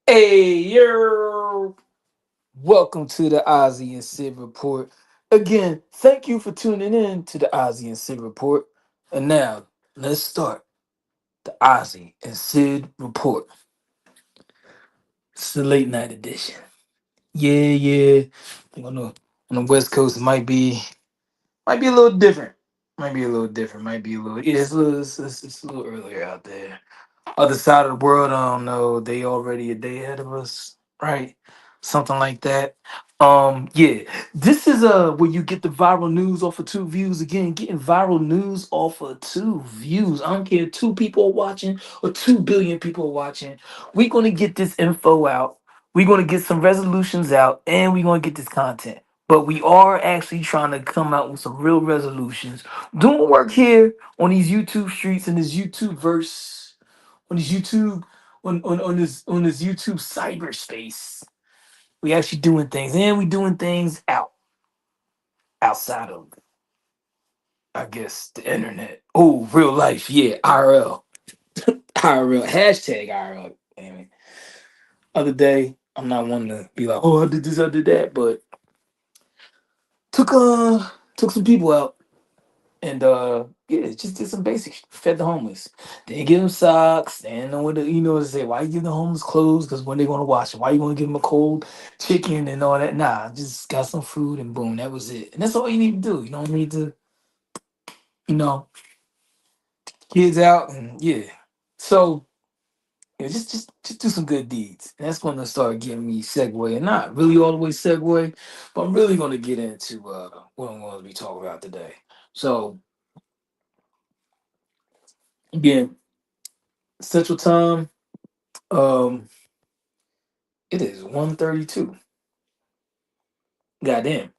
Hey, yo! Welcome to the Ozzy and Sid Report. Again, thank you for tuning in to the Ozzy and Sid Report. And now, let's start the Ozzy and Sid Report. It's the late night edition. Yeah. I think on the West Coast, it might be a little different. Might be a little different. Might be a little. Yeah, it's a little earlier out there. Other side of the world, I don't know. They already a day ahead of us, right? Something like that. Yeah. This is where you get the viral news off of two views. Again, getting viral news off of two views. I don't care, two people are watching or 2 billion people are watching. We're gonna get this info out. We're gonna get some resolutions out, and we're gonna get this content. But we are actually trying to come out with some real resolutions. Doing work here on these YouTube streets and this YouTube verse on his YouTube on his YouTube cyberspace. We actually doing things, and we doing things outside of, I guess, the internet. Oh, real life, yeah, IRL, IRL, hashtag IRL. Damn it. Other day, I'm not one to be like, oh, I did this, I did that, but took uh took some people out. And yeah, just did some basics. Fed the homeless. Didn't give them socks. Didn't know what to, to say. Why you give the homeless clothes? Because when they gonna wash it? Why you gonna give them a cold chicken and all that? Nah, just got some food and boom, that was it. And that's all you need to do. You don't need to, you know, kids out and yeah. So yeah, just do some good deeds. And that's gonna start getting me segue. And not really all the way segue, but I'm really gonna get into what I'm gonna be talking about today. So again, Central Time. Um, it is 1:32. Goddamn.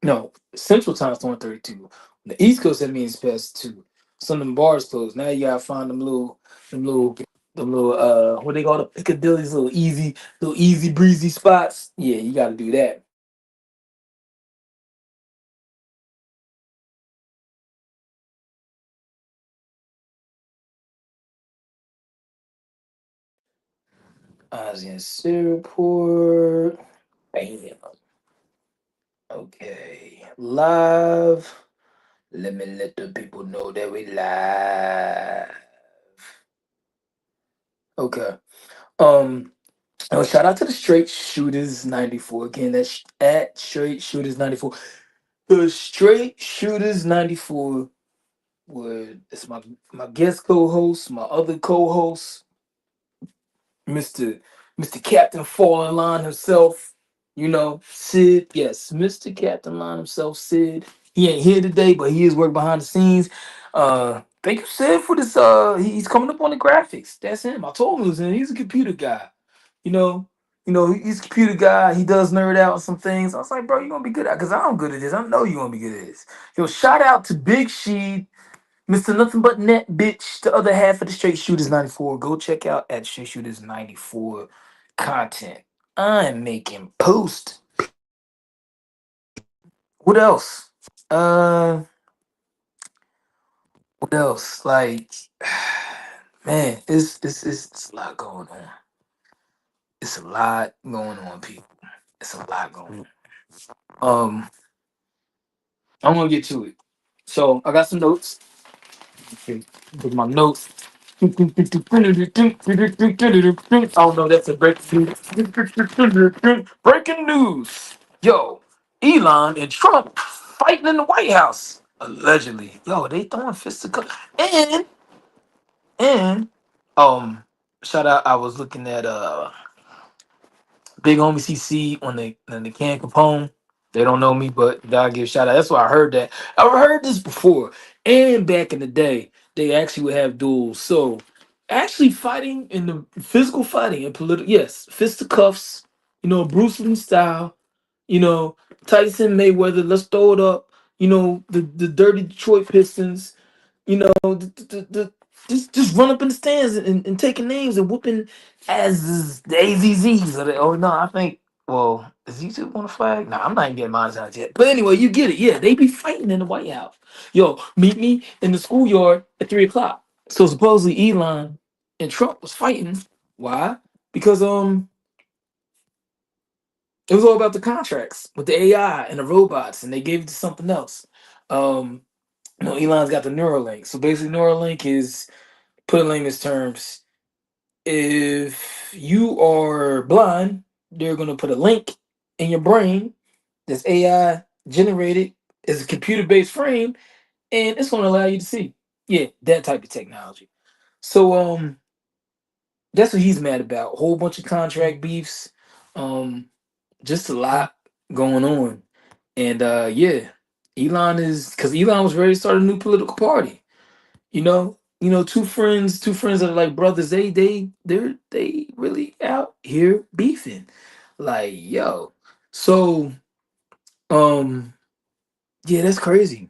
No, Central Time's 1:32. The East Coast, that means past 2. Some of them bars closed. Now you gotta find them little, what they call the Piccadilly's little easy breezy spots. Yeah, you gotta do that. Asian Singapore. Bam. Okay. Live. Let me let the people know that we live. Okay. Um, shout out to the Straight Shooters 94. Again, that's at Straight Shooters 94. The Straight Shooters 94 would it's my guest co-host, my other co-host, Mr. Mr. Captain Fall in Line himself. Sid. Yes, Mr. Captain Line himself, Sid. He ain't here today, but he is working behind the scenes. Thank you, Sid, for this. He's coming up on the graphics. That's him. I told him it was him. He's a computer guy. You know, he's a computer guy. He does nerd out on some things. I was like, bro, you're gonna be good at because I'm good at this. I know you're gonna be good at this. Yo, shout out to Big Sheed, Mr. Nothing But Net, bitch, the other half of the Straight Shooters 94. Go check out at Straight Shooters 94 content. I'm making post. What else? Uh, what else? Like, man, it's a lot going on. It's a lot going on, people. It's a lot going on. I'm gonna get to it. So I got some notes. Okay, with my notes. Oh no, that's a breaking news. Breaking news. Yo, Elon and Trump fighting in the White House. Allegedly. Yo, they throwing fisticuffs. And um shout out, I was looking at Big Homie CC on the Can Capone. They don't know me, but gotta give a shout out. That's why I heard that. I heard this before. And back in the day, they actually would have duels. So actually fighting in the physical fighting and political, yes, fisticuffs, Bruce Lee style, you know, Tyson Mayweather, let's throw it up, the dirty Detroit Pistons, just run up in the stands and taking names and whooping as the AZZs. Oh no, I think. Well, is YouTube on the flag? Nah, I'm not even getting mine out yet. But anyway, you get it. Yeah, they be fighting in the White House. Yo, meet me in the schoolyard at 3 o'clock. So supposedly Elon and Trump was fighting. Why? because it was all about the contracts with the AI and the robots, and they gave it to something else. Um, Elon's got the Neuralink. So basically, Neuralink is, put in layman's terms, if you are blind, they're going to put a link in your brain that's AI generated, as a computer based frame, and it's going to allow you to see. Yeah, that type of technology. So that's what he's mad about. A whole bunch of contract beefs, um, just a lot going on. And yeah, Elon is, because Elon was ready to start a new political party. Two friends that are like brothers. They really out here beefing, like yo. So yeah, that's crazy.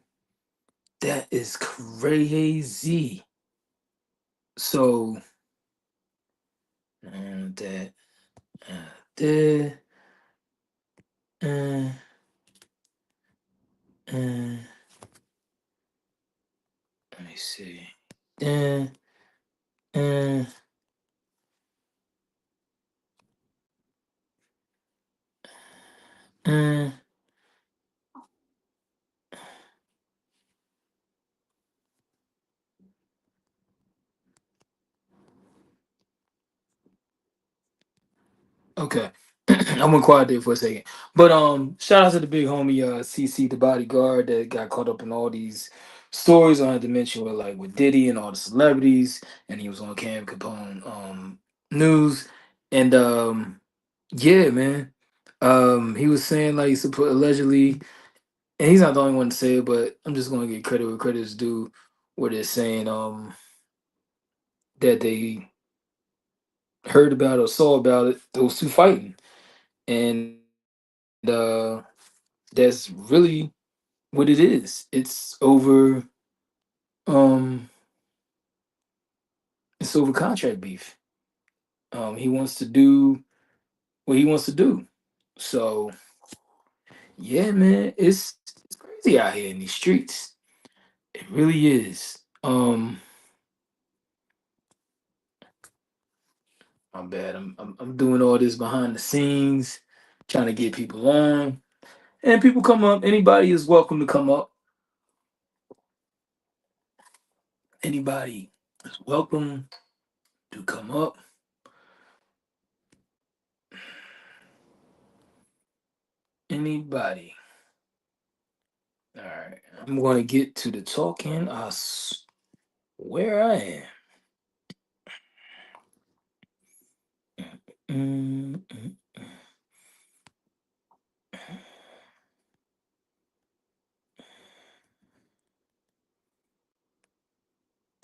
That is crazy. So that that uh, uh, let me see. Uh, uh, uh. Okay. I went quiet there for a second. But shout out to the big homie CC the bodyguard that got caught up in all these stories I had to mention with, like, with Diddy and all the celebrities, and he was on Cam Capone news. And yeah, man. He was saying, like, allegedly, and he's not the only one to say it, but I'm just gonna get credit where credit's due, where they're saying that they heard about or saw about it, those two fighting. And that's really what it is. It's over um it's over contract beef. He wants to do what he wants to do. So yeah, man, it's crazy out here in these streets. It really is. My bad. I'm doing all this behind the scenes, trying to get people on. And people come up. Anybody is welcome to come up. Anybody is welcome to come up. Anybody. All right. I'm going to get to the talking. I swear I am. Mm, mm.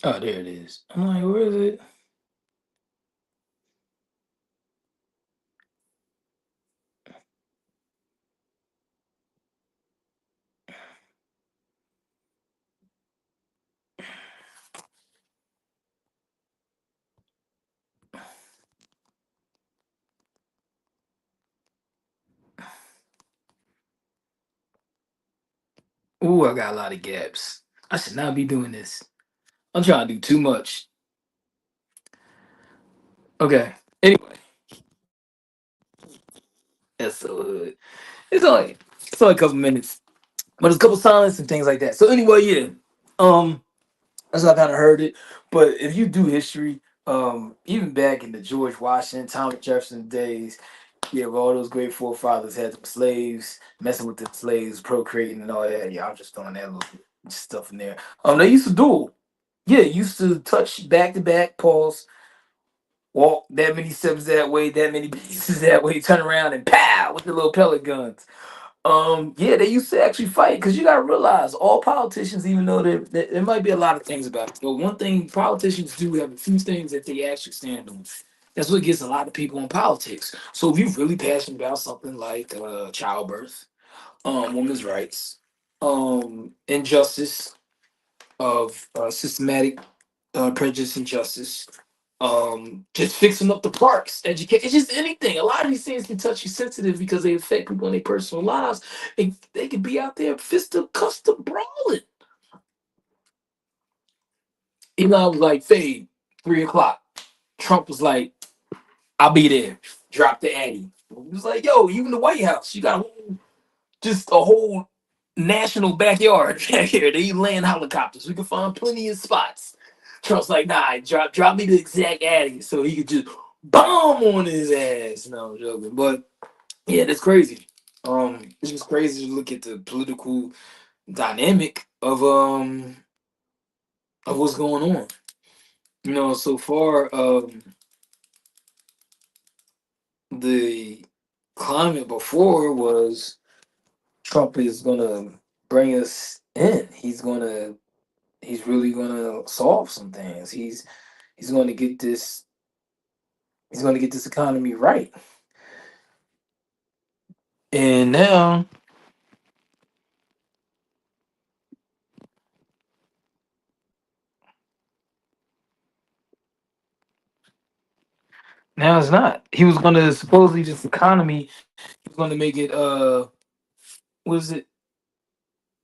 Oh, there it is. I'm like, where is it? Ooh, I got a lot of gaps. I should not be doing this. I'm trying to do too much. Okay. Anyway, that's so hood. It's only it's only a couple minutes, but it's a couple silence and things like that. So anyway, yeah. Um, that's how I kind of heard it. But if you do history, even back in the George Washington, Thomas Jefferson days, yeah, where all those great forefathers had some slaves, messing with the slaves, procreating and all that. Yeah, I'm just throwing that little stuff in there. They used to duel. Yeah, used to touch back to back, pause, walk that many steps that way, that many pieces that way, turn around and pow with the little pellet guns. Yeah, they used to actually fight, because you gotta realize all politicians, even though there might be a lot of things about it, but one thing politicians do have a few things that they actually stand on. That's what gets a lot of people in politics. So if you're really passionate about something like childbirth, women's rights, injustice of systematic prejudice and justice, just fixing up the parks, educate, it's just anything. A lot of these things can touch you sensitive because they affect people in their personal lives. And they could be out there custom brawling. Elon was like, fade, 3 o'clock. Trump was like, I'll be there. Drop the Addy. He was like, yo, you in the White House. You got just a whole national backyard back here. They land helicopters. We can find plenty of spots. Trump's like, nah, drop me the exact Addy so he could just bomb on his ass. No, I'm joking. But yeah, that's crazy. It's just crazy to look at the political dynamic of what's going on. So far, the climate before was Trump is gonna bring us in. He's really gonna solve some things. He's gonna get this he's gonna get this economy right. And now it's not. He was gonna supposedly this economy. He's gonna make it what is it?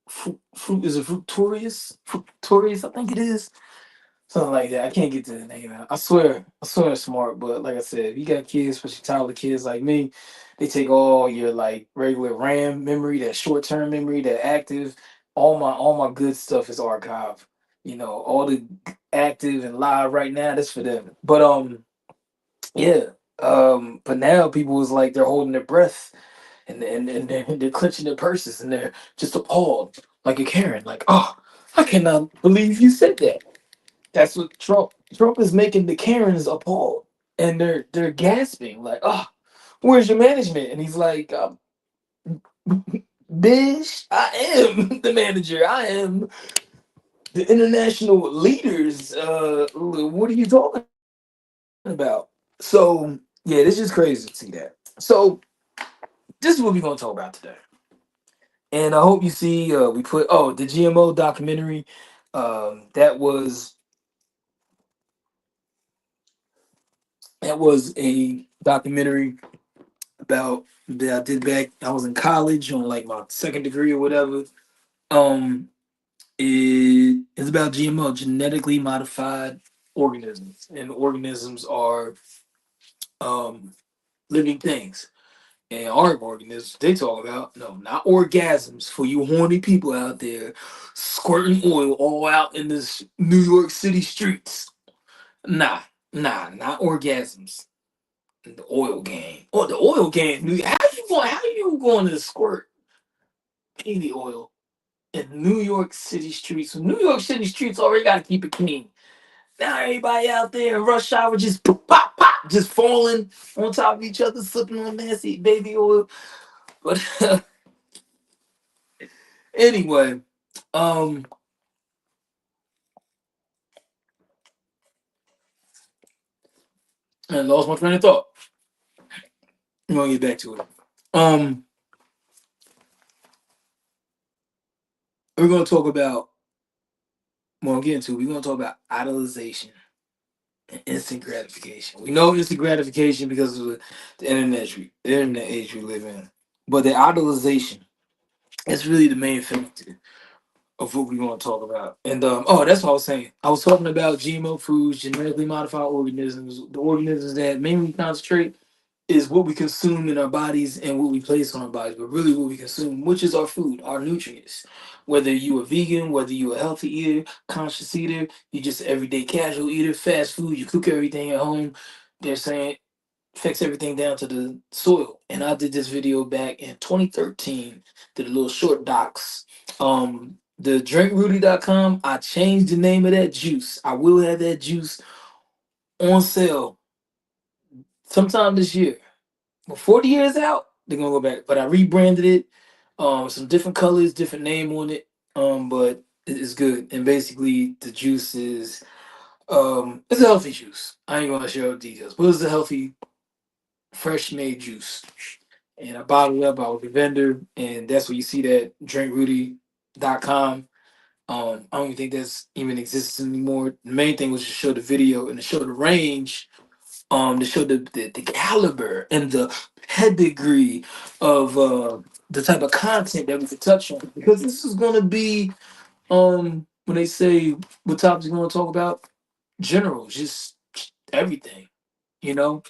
Fruit is it fructorious? Fructorious, I think it is. Something like that. I can't get to the name out. I swear it's smart, but like I said, if you got kids, especially toddler kids like me, they take all your like regular RAM memory, that short term memory, that active, all my good stuff is archived. All the active and live right now, that's for them. But yeah. But now people is like they're holding their breath and they're clenching their purses and they're just appalled, like a Karen, like, oh, I cannot believe you said that. That's what Trump is making the Karens appalled, and they're gasping like, "Oh, where's your management?" And he's like, "Bitch, I am the manager. I am the international leaders. What are you talking about?" So yeah, this is crazy to see that. So this is what we're gonna talk about today, and I hope you see. We put the GMO documentary. That was a documentary about that I did back. I was in college on like my second degree or whatever. Um, it is about GMO, genetically modified organisms, and organisms are um living things. And our organisms they talk about no, not orgasms for you horny people out there squirting oil all out in this New York City streets. Nah, not orgasms. The oil game. Oh, the oil game. How you going to squirt baby oil in New York City streets? New York City streets already got to keep it clean. Now everybody out there in rush hour just pop, pop, pop, just falling on top of each other, slipping on nasty baby oil. But anyway, um, I lost my train of thought. I'm gonna get back to it. Um, we're gonna talk about. Well, I'm getting to. We're gonna talk about idolization and instant gratification. We know instant gratification because of the internet age we live in. But the idolization is really the main factor of what we want to talk about. And that's what I was saying. I was talking about GMO foods, genetically modified organisms, the organisms that mainly concentrate is what we consume in our bodies and what we place on our bodies, but really what we consume, which is our food, our nutrients. Whether you a vegan, whether you a healthy eater, conscious eater, you just everyday casual eater, fast food, you cook everything at home. They're saying affects everything down to the soil. And I did this video back in 2013, did a little short docs. The drinkrudy.com, I changed the name of that juice. I will have that juice on sale sometime this year. Before the year is out, they're gonna go back. But I rebranded it, some different colors, different name on it. But it's good. And basically the juice is it's a healthy juice. I ain't gonna share the details, but it's a healthy, fresh made juice. And I bottled it up. I was a vendor, and that's where you see that drinkrudy.com. I don't even think that's even exists anymore. The main thing was to show the video and to show the range, to show the caliber and the pedigree of the type of content that we could touch on. Because this is gonna be when they say what topics you gonna talk about, general, just everything, you know.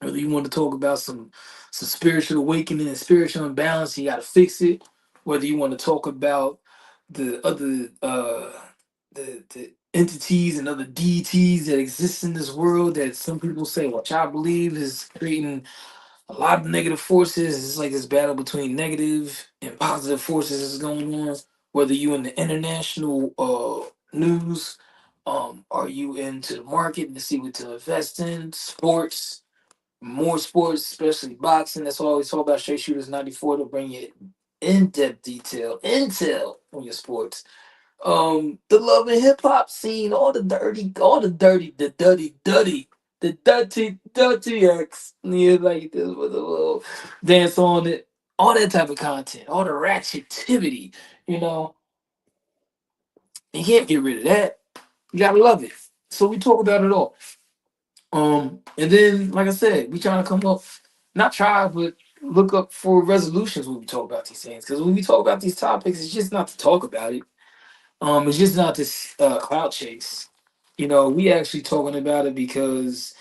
Whether you want to talk about some spiritual awakening and spiritual imbalance, you got to fix it. Whether you want to talk about the other the entities and other deities that exist in this world that some people say, which I believe is creating a lot of negative forces. It's like this battle between negative and positive forces is going on. Whether you in the international news, are you into the market and to see what to invest in, sports, more sports, especially boxing. That's why I always talk about Straight Shooters 94 to bring you in-depth intel on your sports. The love and hip hop scene, the dirty X. Yeah, like this with a little dance on it, all that type of content, all the ratchetivity. You know, you can't get rid of that. You gotta love it. So we talk about it all. And then, like I said, we trying to come up, not try, but look up for resolutions when we talk about these things. Because when we talk about these topics, it's just not to talk about it. It's just not this cloud chase. You know, we actually talking about it because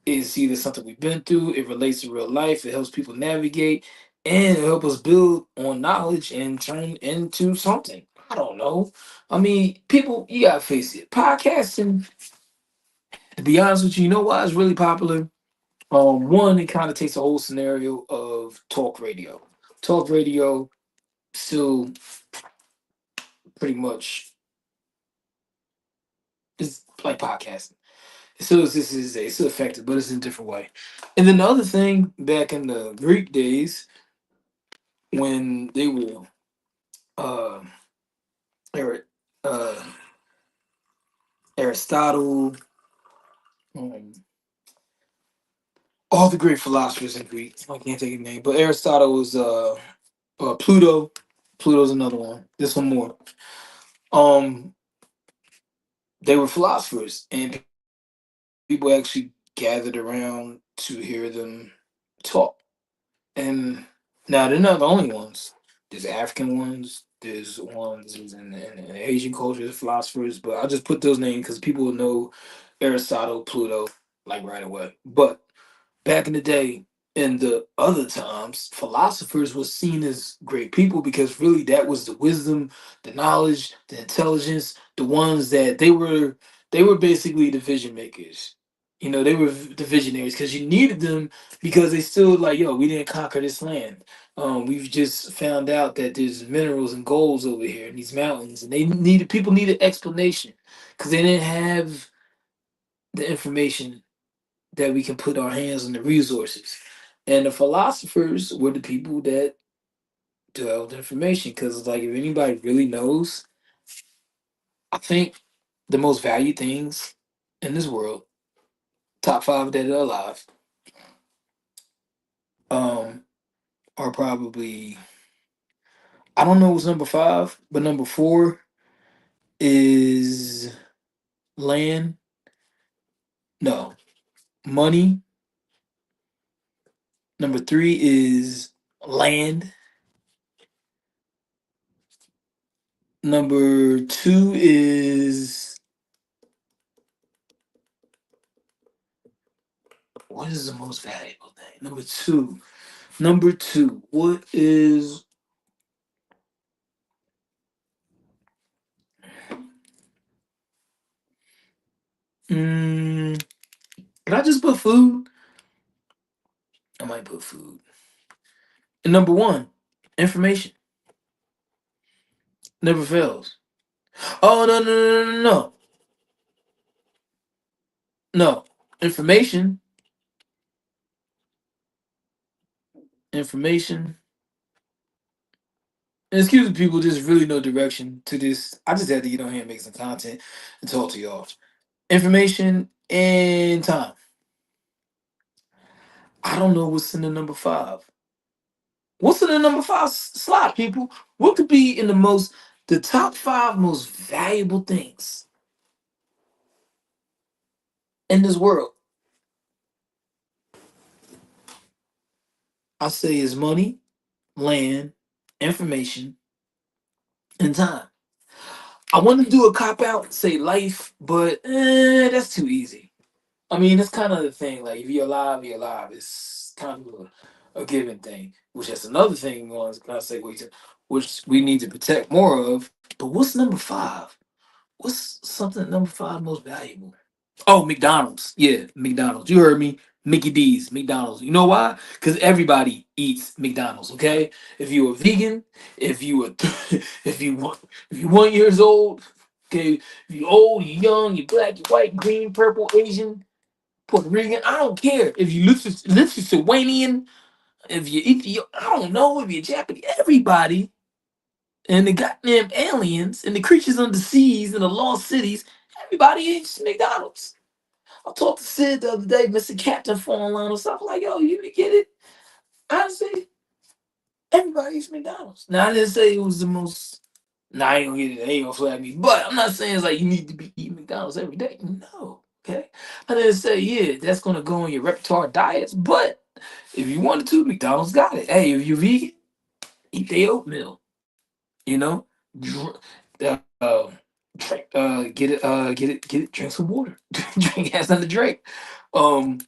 it's either something we've been through, it relates to real life, it helps people navigate, and it helps us build on knowledge and turn into something. I don't know. I mean, people, you gotta face it. Podcasting, to be honest with you, you know why it's really popular? One, it kind of takes the whole scenario of talk radio. Talk radio still pretty much is like podcasting. It still is this is it's still effective, but it's in a different way. And then the other thing, back in the Greek days, when they were uh, Ari- uh Aristotle, um, all the great philosophers in Greek. I can't think of the name, but Aristotle was Pluto. Pluto's another one. There's one more. Um, they were philosophers, and people actually gathered around to hear them talk. And now they're not the only ones. There's African ones. There's ones in Asian cultures, philosophers. But I just put those names because people will know Aristotle, Pluto, like right away. But back in the day, in the other times, philosophers were seen as great people because really that was the wisdom, the knowledge, the intelligence, the ones that they were basically the vision makers. You know, they were the visionaries because you needed them because they still like, yo, we didn't conquer this land. We've just found out that there's minerals and golds over here in these mountains, and they needed people needed explanation because they didn't have the information that we can put our hands on the resources. And the philosophers were the people that delved information because, like, if anybody really knows, I think the most valued things in this world, top five that are alive, um, are probably, I don't know what's number five, but number four is land. No, money. Number three is land. Number two is, what is the most valuable thing? Number two. Number two. What is mm, can I just put food? I might put food. And number one, information. Never fails. Oh no no no no no no. No. Information. Information. And excuse me, people, there's really no direction to this. I just had to get on here and make some content and talk to y'all. Information and time. I don't know what's in the number five. What's in the number five slot, people? What could be in the top five most valuable things in this world? I say is money, land, information, and time. I want to do a cop out and say life, but that's too easy. I mean, it's kind of the thing. Like, if you're alive, you're alive. It's kind of a given thing. Which is another thing we want to kind of segue to, which we need to protect more of. But what's number five? What's something number five most valuable? Oh, McDonald's. Yeah, McDonald's. You heard me. Mickey D's, McDonald's. You know why? Because everybody eats McDonald's. Okay, if you a vegan, if you a, if you want, if you 1 years old, okay, if you old, you young, you black, you white, green, purple, Asian, Puerto Rican. I don't care if you Lithuanian, if you Ethiopian. I don't know if you're Japanese. Everybody and the goddamn aliens and the creatures under the seas and the lost cities. Everybody eats McDonald's. I talked to Sid the other day, Mr. Captain phone line or something like, yo, you didn't get it? Honestly, everybody eats McDonald's. Now I didn't say it was the most. Nah, I ain't gonna get it. They ain't gonna flag me. But I'm not saying it's like you need to be eating McDonald's every day. No. Okay. I didn't say, yeah, that's gonna go on your repertoire diets. But if you wanted to, McDonald's got it. Hey, if you're vegan, eat their oatmeal. You know? Dr- get it, drink some water. Drink has something to drink. Um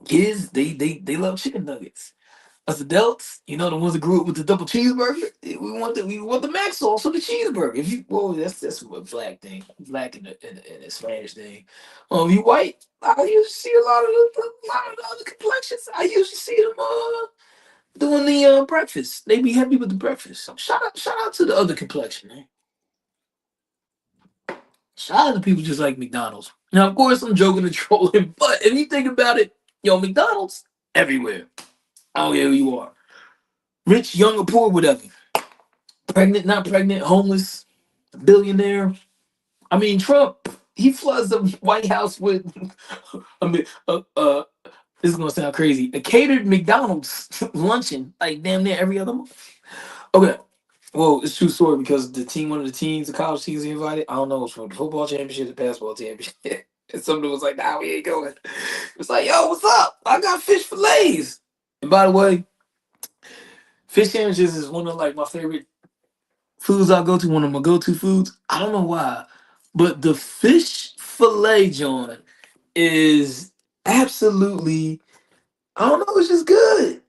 Kids, they love chicken nuggets. Us adults, the ones that grew up with the double cheeseburger, we want the mac sauce on the cheeseburger. If you well, that's a black thing, black and the Spanish thing. You white, I usually see a lot of the other complexions. I usually see them doing the breakfast. They be happy with the breakfast. So shout out to the other complexion, man. Shout out to people just like McDonald's. Now, of course, I'm joking and trolling, but if you think about it, McDonald's everywhere. I don't care who you are. Rich, young, or poor, whatever. Pregnant, not pregnant, homeless, billionaire. I mean, Trump, he floods the White House with, I mean, this is gonna sound crazy, a catered McDonald's luncheon, like damn near every other month. Okay, well, it's true story because one of the teams, the college teams he invited, I don't know, it's for the football championship, the basketball championship. And somebody was like, nah, we ain't going. It's like, yo, what's up? I got fish fillets. And by the way, fish sandwiches is one of like my favorite foods I go to, one of my go-to foods. I don't know why, but the fish fillet joint is absolutely, I don't know, it's just good.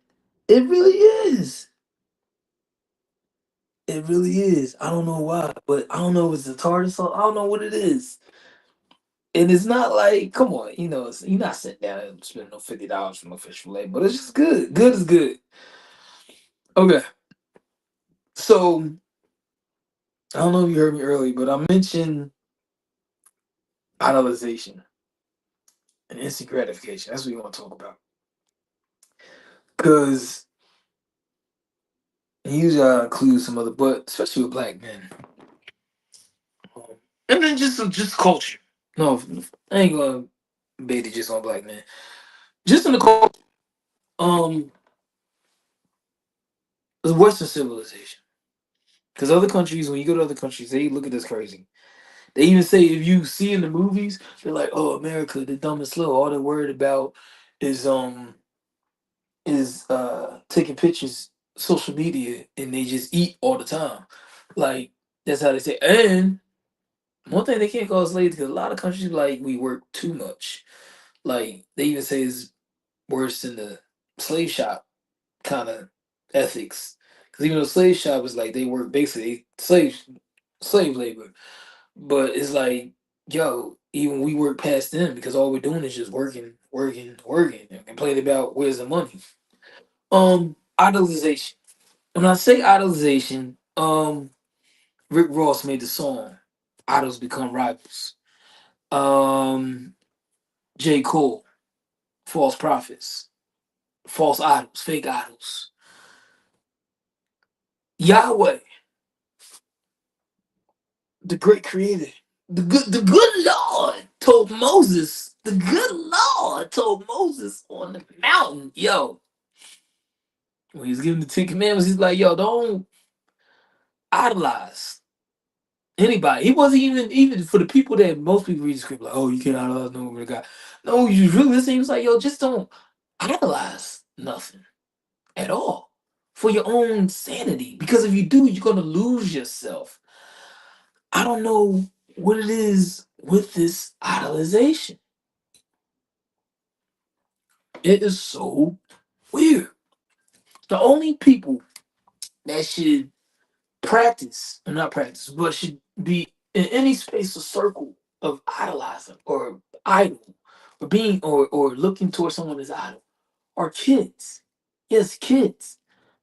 It really is. It really is. I don't know why, but I don't know if it's the tartar sauce. I don't know what it is. And it's not like, come on, you're not sitting down and spending no $50 for no fish fillet, but it's just good. Good is good. Okay, so I don't know if you heard me earlier, but I mentioned idolization and instant gratification. That's what we want to talk about. Because usually I include some other, but especially with black men. And then just culture. No, I ain't gonna bait it just on black men. Just in the culture. Um, the Western civilization. Because other countries, when you go to other countries, they look at this crazy. They even say if you see in the movies, they're like, "Oh, America, the dumb and slow. All they're worried about is taking pictures, social media, and they just eat all the time." Like that's how they say. And one thing they can't call us lazy because a lot of countries like we work too much. Like they even say it's worse than the slave shop kind of ethics. Because even though slave shop is like they work basically slave labor, but it's like yo, even we work past them because all we're doing is just working, working, working, and complaining about where's the money. Idolization. When I say idolization, Rick Ross made the song "Idols Become Rivals." Um, J. Cole, false prophets, false idols, fake idols. Yahweh, the great creator, the good Lord told Moses, the good Lord told Moses on the mountain, yo, when he's giving the Ten Commandments, he's like, yo, don't idolize anybody. He wasn't even for the people that most people read the script, like, oh, you can't idolize no woman of God. No, you really listen, he was like, yo, just don't idolize nothing at all for your own sanity. Because if you do, you're gonna lose yourself. I don't know what it is with this idolization. It is so weird. The only people that should practice, or not practice, but should be in any space or circle of idolizing or idol or being or looking towards someone as idol are kids. Yes, kids.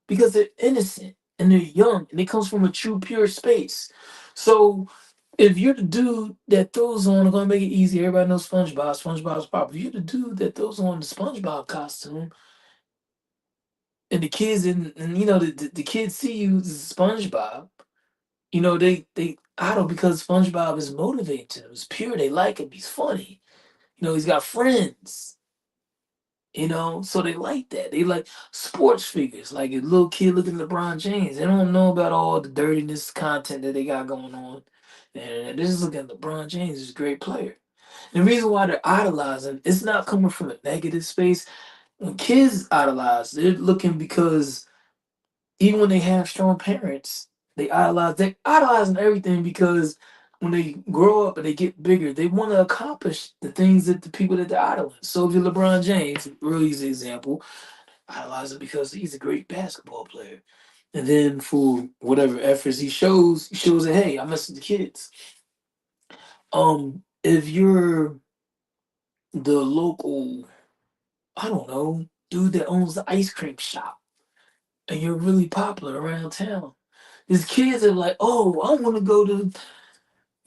Because they're innocent and they're young and it comes from a true pure space. So if you're the dude that throws on, I'm gonna make it easy. Everybody knows SpongeBob. SpongeBob's pop. If you're the dude that throws on the SpongeBob costume, and the kids and you know the kids see you as SpongeBob, you know they idle because SpongeBob is motivating to them. It's pure. They like him. He's funny. You know he's got friends. You know, so they like that. They like sports figures. Like a little kid looking at LeBron James. They don't know about all the dirtiness content that they got going on. And they're just looking at LeBron James. He's a great player. And the reason why they're idolizing, it's not coming from a negative space. When kids idolize, they're looking because even when they have strong parents, they idolizing everything because when they grow up and they get bigger, they want to accomplish the things that the people that they're idolizing. So if you're LeBron James, real easy example, idolize him because he's a great basketball player. And then for whatever efforts he shows that hey, I mess with the kids. If you're the local, I don't know, dude that owns the ice cream shop and you're really popular around town, these kids are like, oh, I want to go to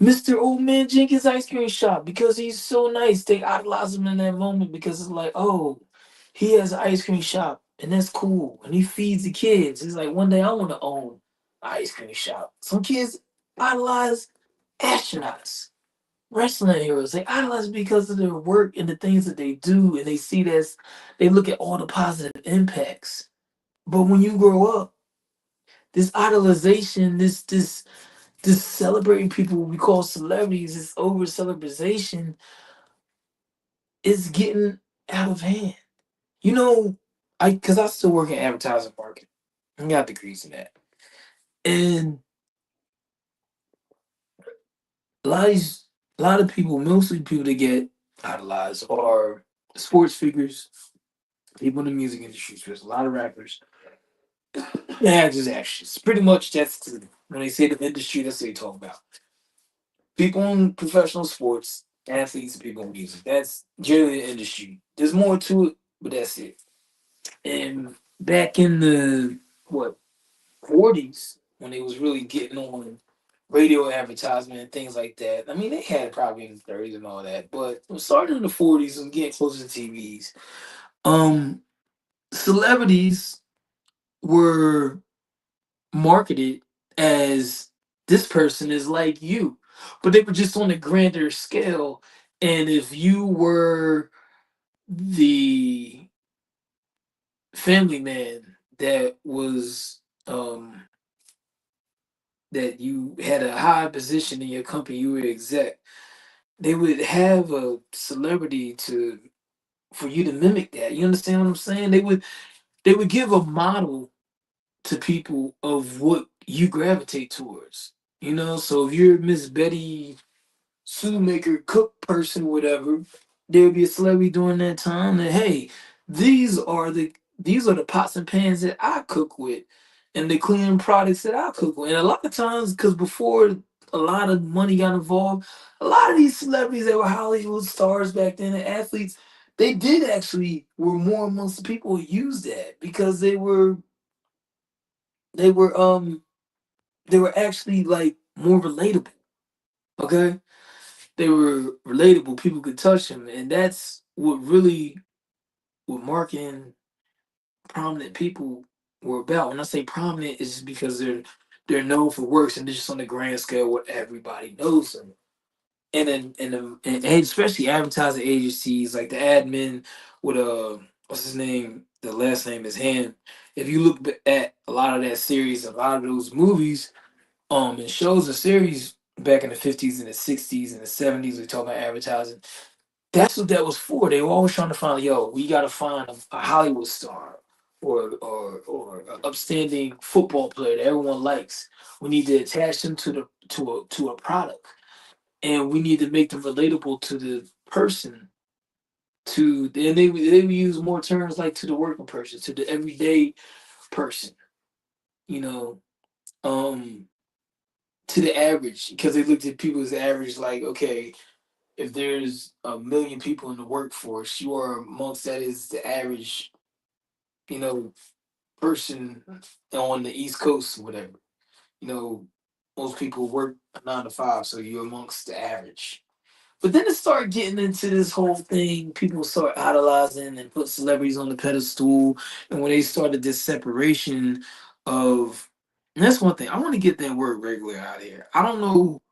Mr. Old Man Jenkins ice cream shop because he's so nice. They idolize him in that moment because it's like, oh, he has an ice cream shop and that's cool. And he feeds the kids. It's like one day I want to own an ice cream shop. Some kids idolize astronauts, wrestling heroes. They idolize because of their work and the things that they do, and they see this, they look at all the positive impacts. But when you grow up, this idolization, this celebrating people we call celebrities, this over celebration is getting out of hand. You know, I still work in advertising marketing. I got degrees in that. And a lot of these a lot of people, mostly people that get idolized are sports figures, people in the music industry, so there's a lot of rappers, actors, actors. Pretty much when they say the industry, that's what they talk about. People in professional sports, athletes, and people in music. That's generally the industry. There's more to it, but that's it. And back in the what 40s, when they was really getting on radio advertisement and things like that. I mean, they had it probably in the 30s and all that, but starting in the 40s and getting closer to TVs, um, celebrities were marketed as this person is like you, but they were just on a grander scale. And if you were the family man that you had a high position in your company, you were exec, they would have a celebrity to for you to mimic that. You understand what I'm saying? They would give a model to people of what you gravitate towards. You know, so if you're Miss Betty Shoemaker cook person, whatever, there would be a celebrity during that time that hey, these are the these are the pots and pans that I cook with, and the cleaning products that I cook with. And a lot of times, because before a lot of money got involved, a lot of these celebrities that were Hollywood stars back then and athletes, they did actually were more amongst the people who used that because they were they were actually like more relatable. Okay, they were relatable. People could touch them, and that's what marketing prominent people were about. When I say prominent, it's just because they're known for works, and they're just on the grand scale where everybody knows them. And especially advertising agencies like the admin with what's his name? The last name is Han. If you look at a lot of that series, a lot of those movies, and shows and series back in the 50s and the 60s and the 70s, we talk about advertising. That's what that was for. They were always trying to find, yo, we got to find a Hollywood star or an upstanding football player that everyone likes. We need to attach them to a product, and we need to make them relatable to the person to, and they would use more terms like to the working person, to the everyday person, you know, um, to the average, because they looked at people as average, like, okay, if there's 1 million people in the workforce, you are amongst that is the average, you know, person on the East Coast, whatever. You know, most people work 9 to 5, so you're amongst the average. But then it started getting into this whole thing. People start idolizing and put celebrities on the pedestal. And when they started this separation of, and that's one thing. I want to get that word regular out of here. I don't know,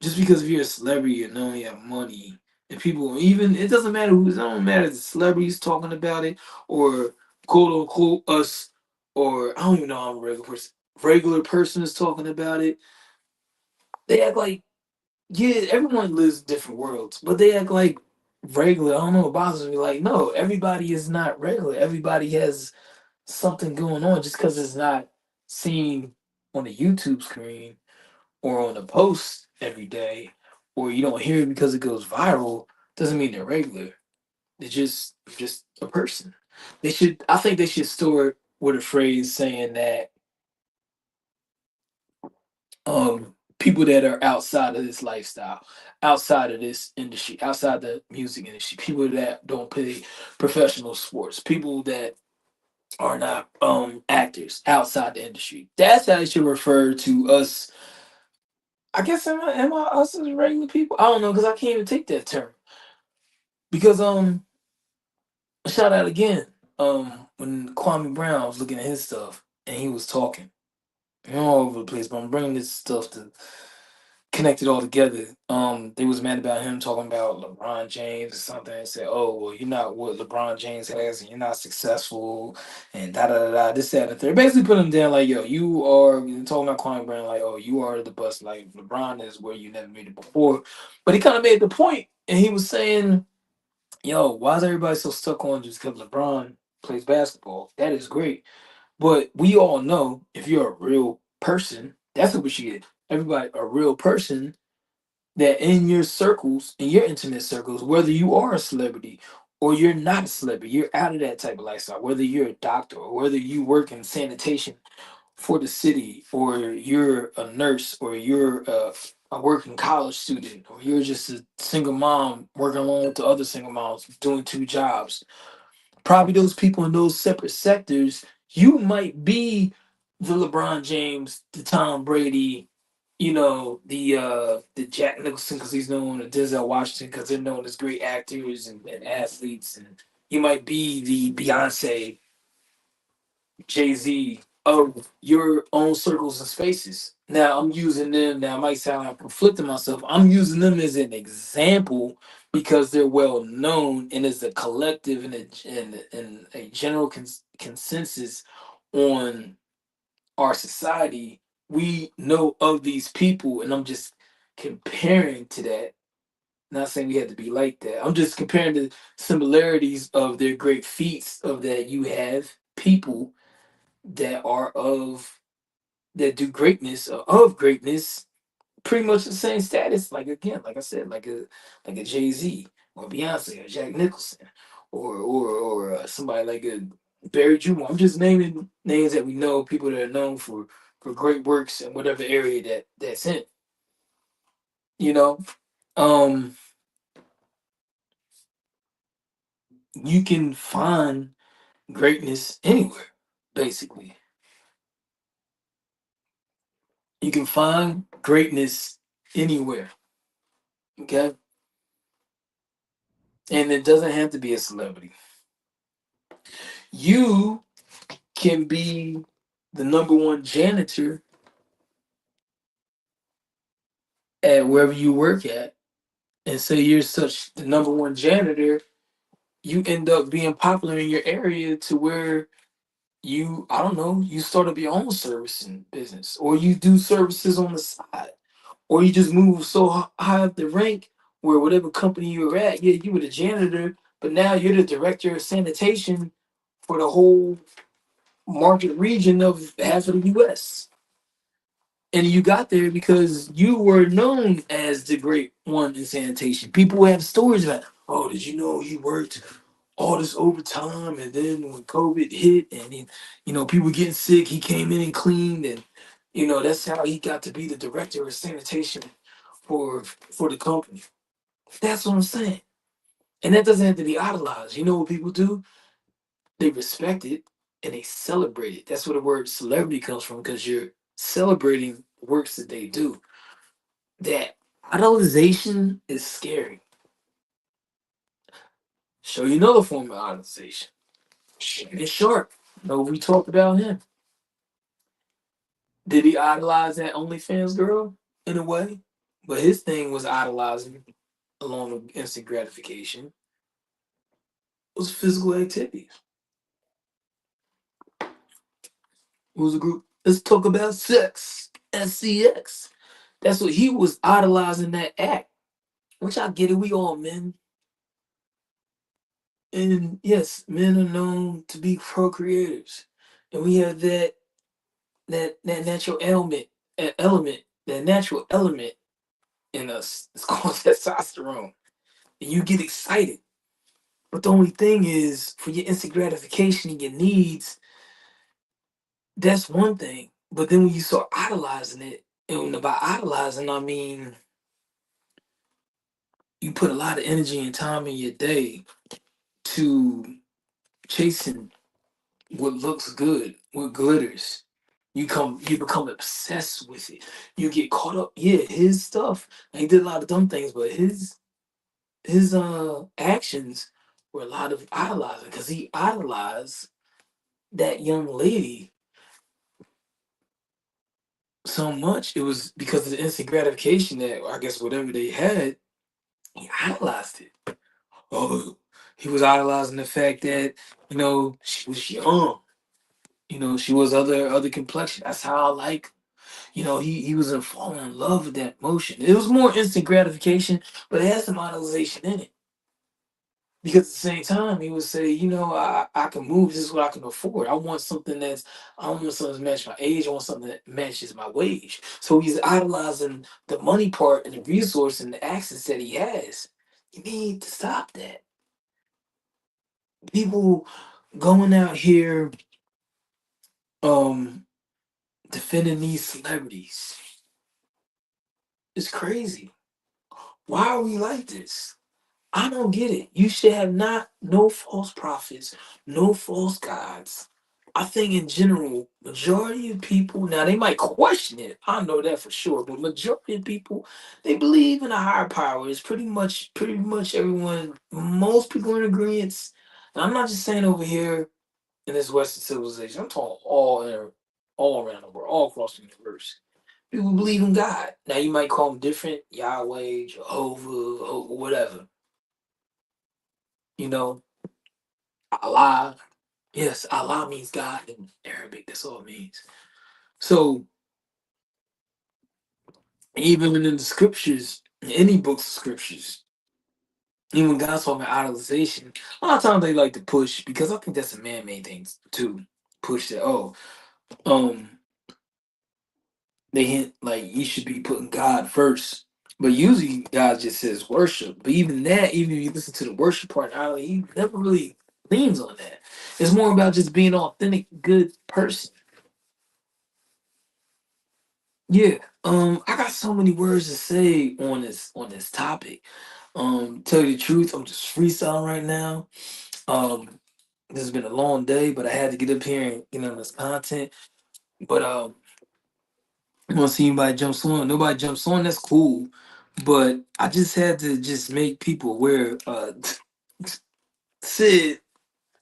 just because if you're a celebrity, you know you have money. And people, even, it doesn't matter who's, it don't matter if the celebrities talking about it or quote unquote us, or I don't even know how a regular person is talking about it. They act like, yeah, everyone lives different worlds, but they act like regular. I don't know, it bothers me. Like, no, everybody is not regular. Everybody has something going on. Just because it's not seen on the YouTube screen or on a post every day, or you don't hear it because it goes viral, doesn't mean they're regular. They're just a person. They should. I think they should store it with a phrase saying that people that are outside of this lifestyle, outside of this industry, outside the music industry, people that don't play professional sports, people that are not actors outside the industry. That's how they should refer to us. I guess am I us as regular people? I don't know, because I can't even take that term. Because shout out again, when Kwame Brown was looking at his stuff and he was talking, all over the place, but I'm bringing this stuff to connect it all together. They was mad about him talking about LeBron James or something, and said, "Oh, well, you're not what LeBron James has, and you're not successful, and da da da da." This, that, and the third. Basically, put him down like, "Yo, you are." Talking about Kwame Brown, like, "Oh, you are the bust. Like LeBron is where you never made it before." But he kind of made the point, and he was saying, "Yo, why is everybody so stuck on just because LeBron plays basketball? That is great." But we all know, if you're a real person, that's what we should get. Everybody, a real person, that in your circles, in your intimate circles, whether you are a celebrity or you're not a celebrity, you're out of that type of lifestyle, whether you're a doctor or whether you work in sanitation for the city, or you're a nurse, or you're a working college student, or you're just a single mom working along with the other single moms doing 2 jobs. Probably those people in those separate sectors, you might be the LeBron James, the Tom Brady, the Jack Nicholson because he's known, the Denzel Washington because they're known as great actors and athletes, and you might be the Beyonce, Jay-Z of your own circles and spaces. Now I'm using them. Now, it might sound like I'm conflicting myself. I'm using them as an example because they're well known and as a collective and a general consensus on our society. We know of these people, and I'm just comparing to that. Not saying we had to be like that. I'm just comparing the similarities of their great feats of that. You have people that are of that do greatness or of greatness, pretty much the same status. Like, again, like I said, like a Jay-Z or Beyonce or Jack Nicholson, or somebody like a Barry Juma. I'm just naming names that we know, people that are known for great works in whatever area that's in. You know, um, you can find greatness anywhere. Basically, you can find greatness anywhere. Okay, and it doesn't have to be a celebrity. You can be the number one janitor at wherever you work at, and say you're such the number one janitor, you end up being popular in your area to where you, I don't know, you start up your own servicing business, or you do services on the side, or you just move so high up the rank where whatever company you were at, yeah, you were the janitor, but now you're the director of sanitation for the whole market region of half of the US. And you got there because you were known as the great one in sanitation. People have stories about, Oh, did you know he worked all this overtime? And then when COVID hit and then, people getting sick, he came in and cleaned. And, that's how he got to be the director of sanitation for the company. That's what I'm saying. And that doesn't have to be idolized. You know what people do? They respect it and they celebrate it. That's where the word celebrity comes from because you're celebrating works that they do. That idolization is scary. Show you another form of idolization. Shannon Sharp. No, we talked about him. Did he idolize that OnlyFans girl in a way? But his thing was idolizing, along with instant gratification, was physical activities. It was a group. Let's talk about sex. SCX. That's what he was idolizing that act. Which I get it. We all men. And yes, men are known to be procreators. And we have that natural that natural element in us. It's called testosterone. And you get excited. But the only thing is, for your instant gratification and your needs, that's one thing. But then when you start idolizing it, and by idolizing, I mean you put a lot of energy and time in your day to chasing what looks good, what glitters. You become obsessed with it. You get caught up. Yeah, his stuff. And he did a lot of dumb things, but his actions were a lot of idolizing because he idolized that young lady so much. It was because of the instant gratification that I guess whatever they had, he idolized it. Oh, he was idolizing the fact that she was young. She was other complexion. That's how I like. He was in falling in love with that motion. It was more instant gratification, but it has some idolization in it. Because at the same time, he would say, I can move. This is what I can afford. I don't want something to match my age. I want something that matches my wage. So he's idolizing the money part and the resource and the access that he has. You need to stop that. People going out here um defending these celebrities. It's crazy. Why are we like this? I don't get it. You should have no false prophets, no false gods. I think in general, majority of people now they might question it. I know that for sure, but majority of people they believe in a higher power. It's pretty much everyone. Most people are in agreement. And I'm not just saying over here in this Western civilization. I'm talking all around the world, all across the universe. People believe in God. Now you might call them different, Yahweh, Jehovah, whatever. You know, Allah. Yes, Allah means God in Arabic. That's all it means. So even in the scriptures, in any books of scriptures, even when God's talking about idolization, a lot of times they like to push because I think that's a man-made thing too. Push that. Oh, um, they hint like you should be putting God first. But usually God just says worship. But even that, even if you listen to the worship part, he never really leans on that. It's more about just being an authentic, good person. Yeah. I got so many words to say on this topic. Tell you the truth, I'm just freestyling right now. Um, this has been a long day, but I had to get up here and get on this content. But I want to see anybody jumps on. Nobody jumps on. That's cool. But I just had to just make people aware. Sid,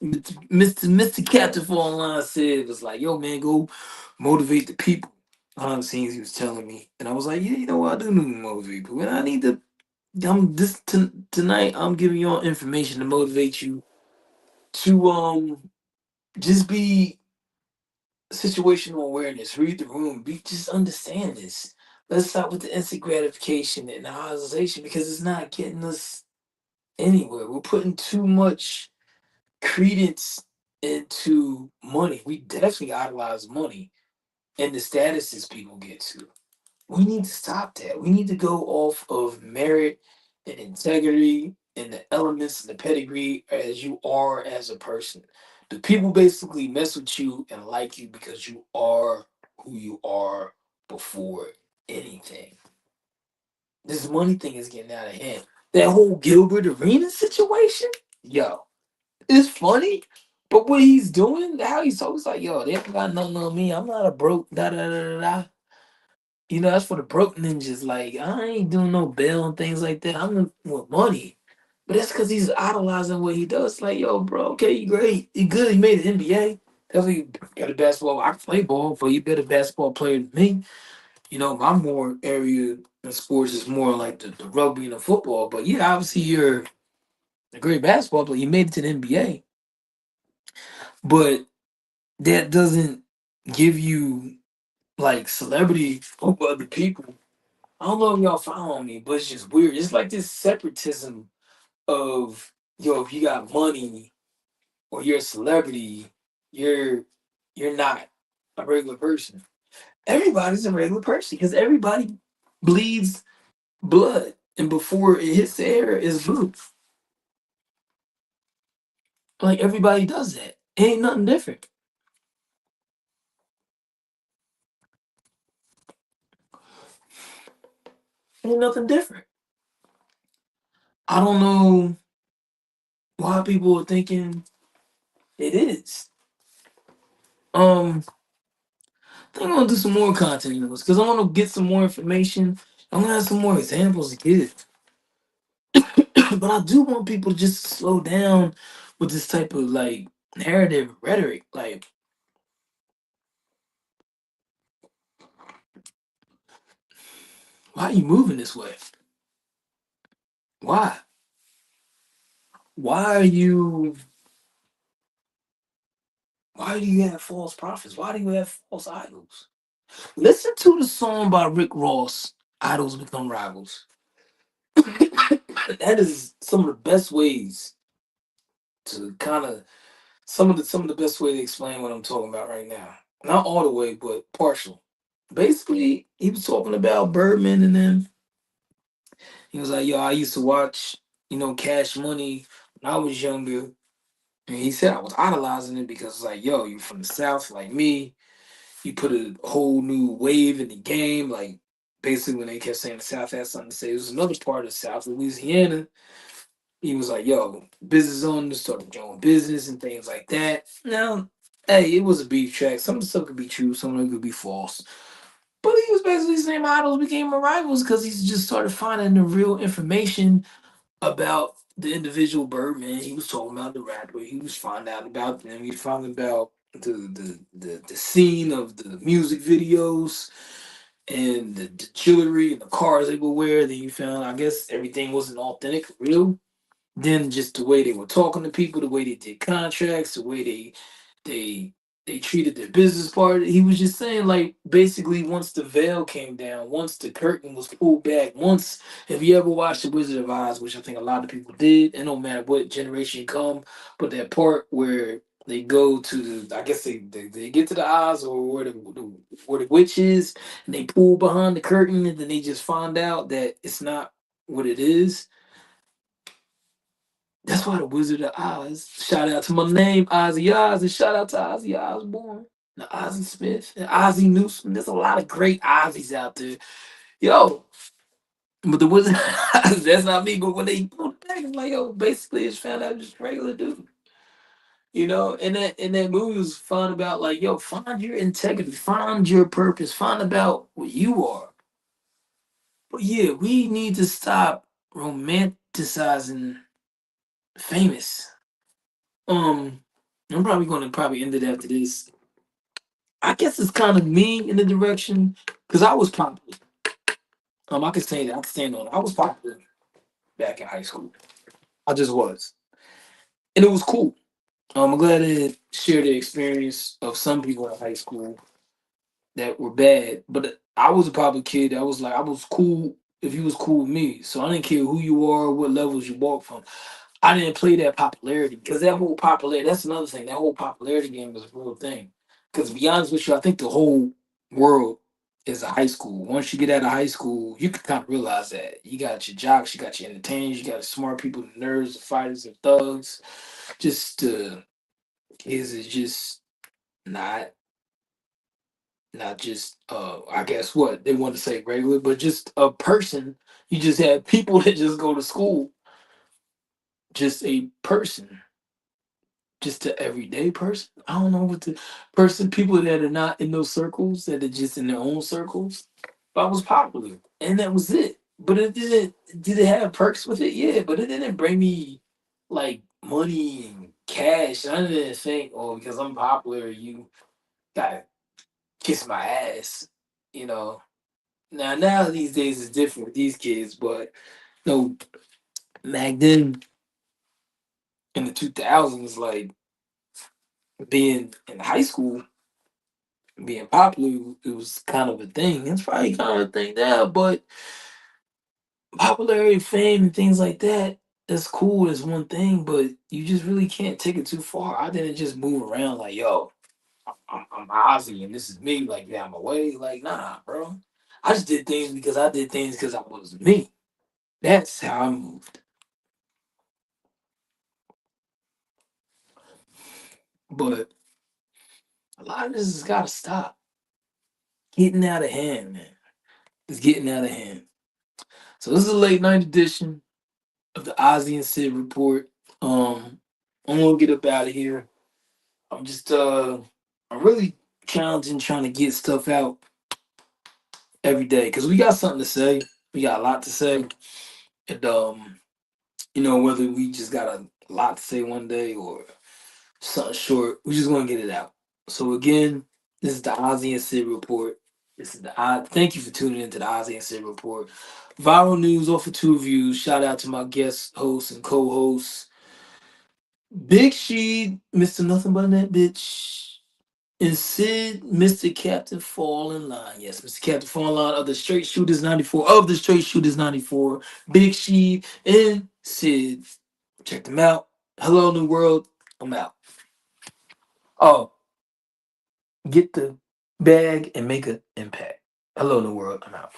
Mr. Captain for online said was like, "Yo, man, go motivate the people." Behind the scenes, he was telling me, and I was like, "Yeah, you know what? I do need to motivate people, and I need to. Tonight. I'm giving y'all information to motivate you to just be situational awareness, read the room, be just understand this. Let's stop with the instant gratification and the idolization because it's not getting us anywhere. We're putting too much credence into money. We definitely idolize money and the statuses people get to. We need to stop that. We need to go off of merit and integrity and the elements and the pedigree as you are as a person. The people basically mess with you and like you because you are who you are before anything. This money thing is getting out of hand. That whole Gilbert Arenas situation, yo, it's funny, but what he's doing, how he's always like, yo, they haven't got nothing on me. I'm not a broke da da da da da. You know, that's for the broke ninjas. Like, I ain't doing no bail and things like that. I'm with money. But that's because he's idolizing what he does. Like, yo, bro, okay, you great. You good. You made the NBA. Definitely got a basketball. I can play ball, but you better basketball player than me. You know, my more area in sports is more like the rugby and the football. But yeah, obviously you're a great basketball player. You made it to the NBA. But that doesn't give you like celebrity over other people. I don't know if y'all follow me, but it's just weird. It's like this separatism of yo, if you got money or you're a celebrity, you're you're not a regular person. Everybody's a regular person because everybody bleeds blood, and before it hits the air, is blue. Like everybody does that. Ain't nothing different. Ain't nothing different. I don't know why people are thinking it is. Um, I think I'm gonna do some more content on this because I want to get some more information. I'm gonna have some more examples to give, but I do want people to just slow down with this type of like narrative rhetoric. Like, why are you moving this way? Why? Why are you? Why do you have false prophets? Why do you have false idols? Listen to the song by Rick Ross, "Idols Become Rivals." That is some of the best ways to kind of some of the best way to explain what I'm talking about right now. Not all the way, but partial. Basically, he was talking about Birdman, and then he was like, "Yo, I used to watch, Cash Money when I was younger." And he said I was idolizing it because it's like, yo, you from the South like me. You put a whole new wave in the game. Like basically when they kept saying the South had something to say, it was another part of South Louisiana. He was like, yo, business owners started doing business and things like that. Now, hey, it was a beef track. Some of the stuff could be true, some of it could be false. But he was basically saying my idols became my rivals because he just started finding the real information about the individual Birdman. He was talking about the rapper. He was finding out about them. He found about the scene of the music videos and the jewelry and the cars they would wear. Then you found, I guess, everything wasn't authentic, real. Then just the way they were talking to people, the way they did contracts, the way they they treated their business partner. He was just saying, like, basically, once the veil came down, once the curtain was pulled back, once, if you ever watched The Wizard of Oz, which I think a lot of people did, and no matter what generation you come, but that part where they go to the, I guess they get to the Oz or where the witch is, and they pull behind the curtain, and then they just find out that it's not what it is. That's why the Wizard of Oz. Shout out to my name, Ozzy Oz, and shout out to Ozzy Osbourne, and Ozzy Smith, and Ozzy Newsome. There's a lot of great Ozzy's out there. Yo, but the Wizard of Oz, that's not me. But when they pulled it back, it's like, yo, basically it's found out just a regular dude. And that movie was fun about like, yo, find your integrity, find your purpose, find about what you are. But yeah, we need to stop romanticizing famous. Um, I'm probably gonna probably end it after this. I guess it's kind of me in the direction because I was popular. I can say that. I can stand on it. I was popular back in high school. I just was, and it was cool. I'm glad to share the experience of some people in high school that were bad, but I was a popular kid. I was like, I was cool if you was cool with me. So I didn't care who you are, what levels you walk from. I didn't play that popularity because that whole popularity, that's another thing. That whole popularity game was a real thing. Because to be honest with you, I think the whole world is a high school. Once you get out of high school, you can kind of realize that you got your jocks, you got your entertainers, you got the smart people, the nerds, the fighters, the thugs. Just kids is just not not just I guess what they want to say regular, but just a person. You just have people that just go to school, just a person, just an everyday person. I don't know what the person, people that are not in those circles, that are just in their own circles. But I was popular, and that was it. But it didn't. Did it have perks with it? Yeah, but it didn't bring me like money and cash. I didn't think, oh, because I'm popular, you gotta kiss my ass. You know. Now these days is different with these kids, but no, back then in the 2000s, like being in high school, being popular, it was kind of a thing. It's probably kind of a thing now, but popularity, fame, and things like that, that's cool is one thing, but you just really can't take it too far. I didn't just move around like, yo, I'm Ozzy and this is me, like, yeah, I'm away. Like, nah, bro. I just did things because I did things because I was me. That's how I moved. But a lot of this has got to stop. Getting out of hand, man. It's getting out of hand. So this is a late night edition of the Ozzy and Sid report. I'm gonna get up out of here. I'm just I'm really challenging trying to get stuff out every day because we got something to say. We got a lot to say. And whether we just got a lot to say one day or something short, we just gonna get it out. So again, this is the Ozzy and Sid report. This is the thank you for tuning into the Ozzy and Sid report. Viral news off of two views. Shout out to my guest host and co-host, Big She, Mr. Nothing But That Bitch, and Sid, Mr. Captain Fall in Line. Yes, Mr. Captain Fall in Line of the Straight Shooters 94, of the Straight Shooters 94. Big She and Sid. Check them out. Hello, New World. I'm out. Oh, get the bag and make an impact. Hello, New World. I'm out.